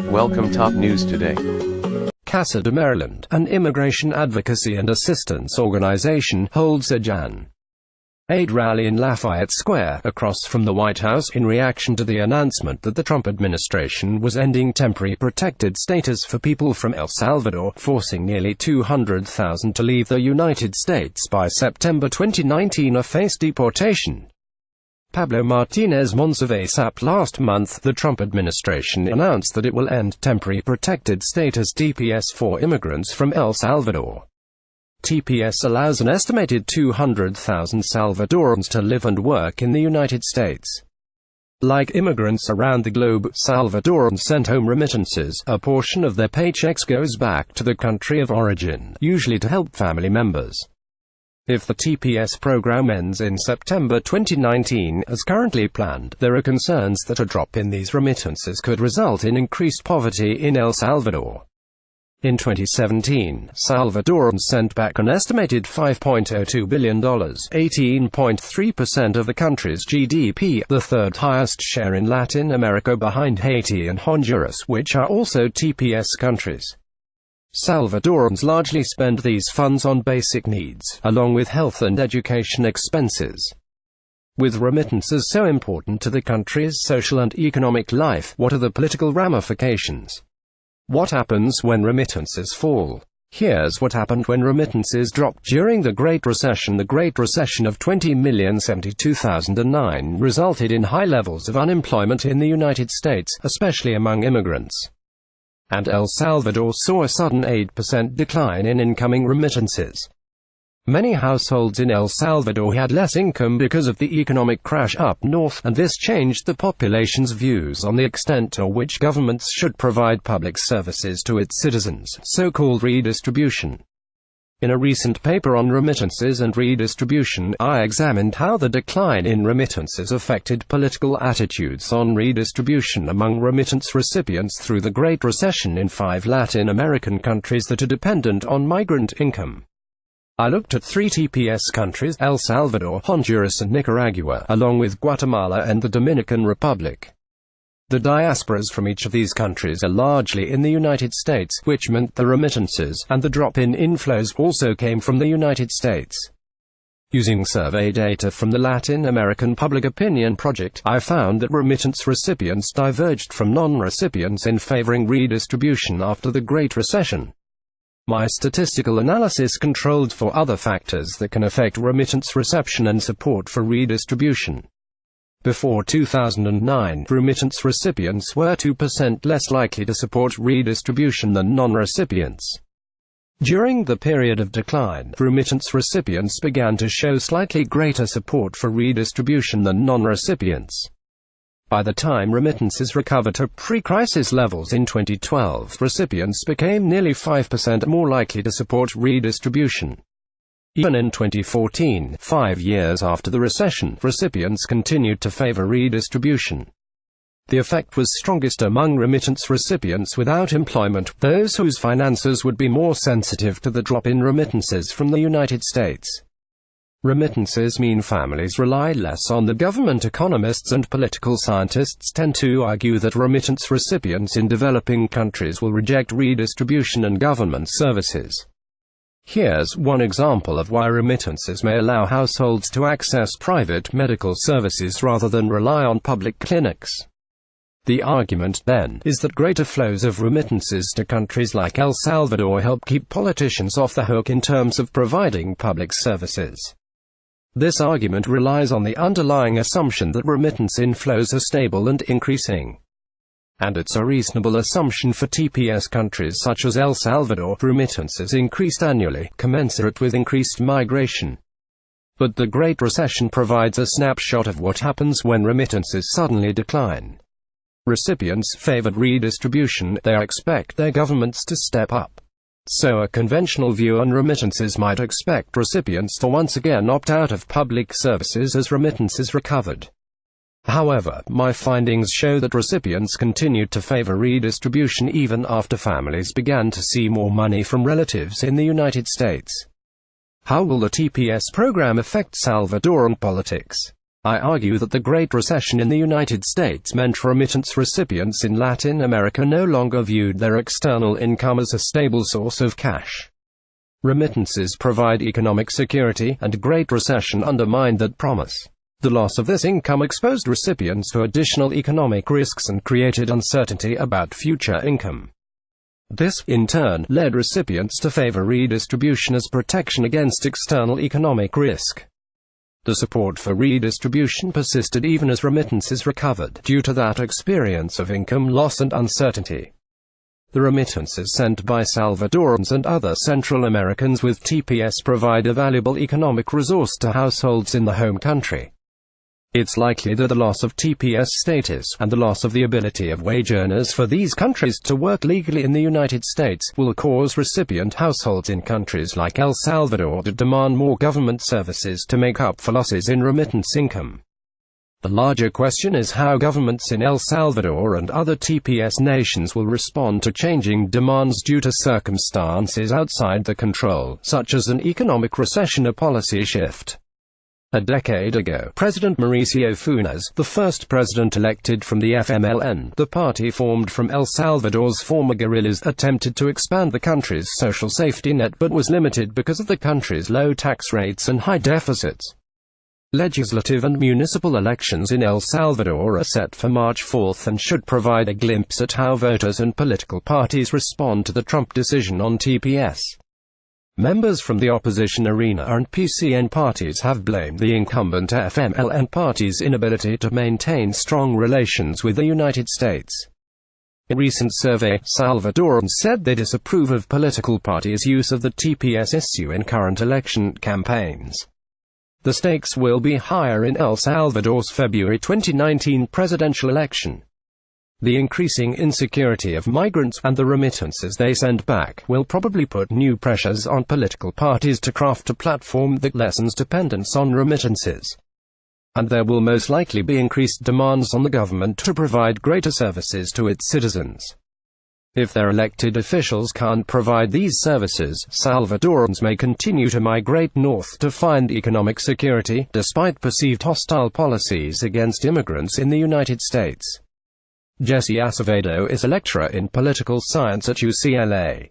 Welcome top news today. CASA de Maryland, an immigration advocacy and assistance organization, holds a Jan. 8 rally in Lafayette Square, across from the White House, in reaction to the announcement that the Trump administration was ending temporary protected status for people from El Salvador, forcing nearly 200,000 to leave the United States by September 2019 or face deportation. Pablo Martinez Monsivais. Last month, the Trump administration announced that it will end temporary protected status (TPS) for immigrants from El Salvador. TPS allows an estimated 200,000 Salvadorans to live and work in the United States. Like immigrants around the globe, Salvadorans send home remittances. A portion of their paychecks goes back to the country of origin, usually to help family members. If the TPS program ends in September 2019, as currently planned, there are concerns that a drop in these remittances could result in increased poverty in El Salvador. In 2017, Salvadorans sent back an estimated $5.02 billion, 18.3% of the country's GDP, the third highest share in Latin America behind Haiti and Honduras, which are also TPS countries. Salvadorans largely spend these funds on basic needs, along with health and education expenses. With remittances so important to the country's social and economic life, what are the political ramifications? What happens when remittances fall? Here's what happened when remittances dropped during the Great Recession. The Great Recession of 20,072,009 resulted in high levels of unemployment in the United States, especially among immigrants. And El Salvador saw a sudden 8% decline in incoming remittances. Many households in El Salvador had less income because of the economic crash up north, and this changed the population's views on the extent to which governments should provide public services to its citizens, so-called redistribution. In a recent paper on remittances and redistribution, I examined how the decline in remittances affected political attitudes on redistribution among remittance recipients through the Great Recession in 5 Latin American countries that are dependent on migrant income. I looked at 3 TPS countries: El Salvador, Honduras and Nicaragua, along with Guatemala and the Dominican Republic. The diasporas from each of these countries are largely in the United States, which meant the remittances and the drop in inflows also came from the United States. Using survey data from the Latin American Public Opinion Project, I found that remittance recipients diverged from non-recipients in favoring redistribution after the Great Recession. My statistical analysis controlled for other factors that can affect remittance reception and support for redistribution. Before 2009, remittance recipients were 2% less likely to support redistribution than non-recipients. During the period of decline, remittance recipients began to show slightly greater support for redistribution than non-recipients. By the time remittances recovered to pre-crisis levels in 2012, recipients became nearly 5% more likely to support redistribution. Even in 2014, 5 years after the recession, recipients continued to favor redistribution. The effect was strongest among remittance recipients without employment, those whose finances would be more sensitive to the drop in remittances from the United States. Remittances mean families rely less on the government. Economists and political scientists tend to argue that remittance recipients in developing countries will reject redistribution and government services. Here's one example of why remittances may allow households to access private medical services rather than rely on public clinics. The argument, then, is that greater flows of remittances to countries like El Salvador help keep politicians off the hook in terms of providing public services. This argument relies on the underlying assumption that remittance inflows are stable and increasing. And it's a reasonable assumption for TPS countries such as El Salvador. Remittances increased annually, commensurate with increased migration. But the Great Recession provides a snapshot of what happens when remittances suddenly decline. Recipients favored redistribution; they expect their governments to step up. So a conventional view on remittances might expect recipients to once again opt out of public services as remittances recovered. However, my findings show that recipients continued to favor redistribution even after families began to see more money from relatives in the United States. How will the TPS program affect Salvadoran politics? I argue that the Great Recession in the United States meant remittance recipients in Latin America no longer viewed their external income as a stable source of cash. Remittances provide economic security, and Great Recession undermined that promise. The loss of this income exposed recipients to additional economic risks and created uncertainty about future income. This, in turn, led recipients to favor redistribution as protection against external economic risk. The support for redistribution persisted even as remittances recovered, due to that experience of income loss and uncertainty. The remittances sent by Salvadorans and other Central Americans with TPS provide a valuable economic resource to households in the home country. It's likely that the loss of TPS status, and the loss of the ability of wage earners for these countries to work legally in the United States, will cause recipient households in countries like El Salvador to demand more government services to make up for losses in remittance income. The larger question is how governments in El Salvador and other TPS nations will respond to changing demands due to circumstances outside their control, such as an economic recession or policy shift. A decade ago, President Mauricio Funes, the first president elected from the FMLN, the party formed from El Salvador's former guerrillas, attempted to expand the country's social safety net but was limited because of the country's low tax rates and high deficits. Legislative and municipal elections in El Salvador are set for March 4 and should provide a glimpse at how voters and political parties respond to the Trump decision on TPS. Members from the opposition arena and PCN parties have blamed the incumbent FMLN party's inability to maintain strong relations with the United States. In a recent survey, Salvadorans said they disapprove of political parties' use of the TPS issue in current election campaigns. The stakes will be higher in El Salvador's February 2019 presidential election. The increasing insecurity of migrants, and the remittances they send back, will probably put new pressures on political parties to craft a platform that lessens dependence on remittances. And there will most likely be increased demands on the government to provide greater services to its citizens. If their elected officials can't provide these services, Salvadorans may continue to migrate north to find economic security, despite perceived hostile policies against immigrants in the United States. Jesse Acevedo is a lecturer in political science at UCLA.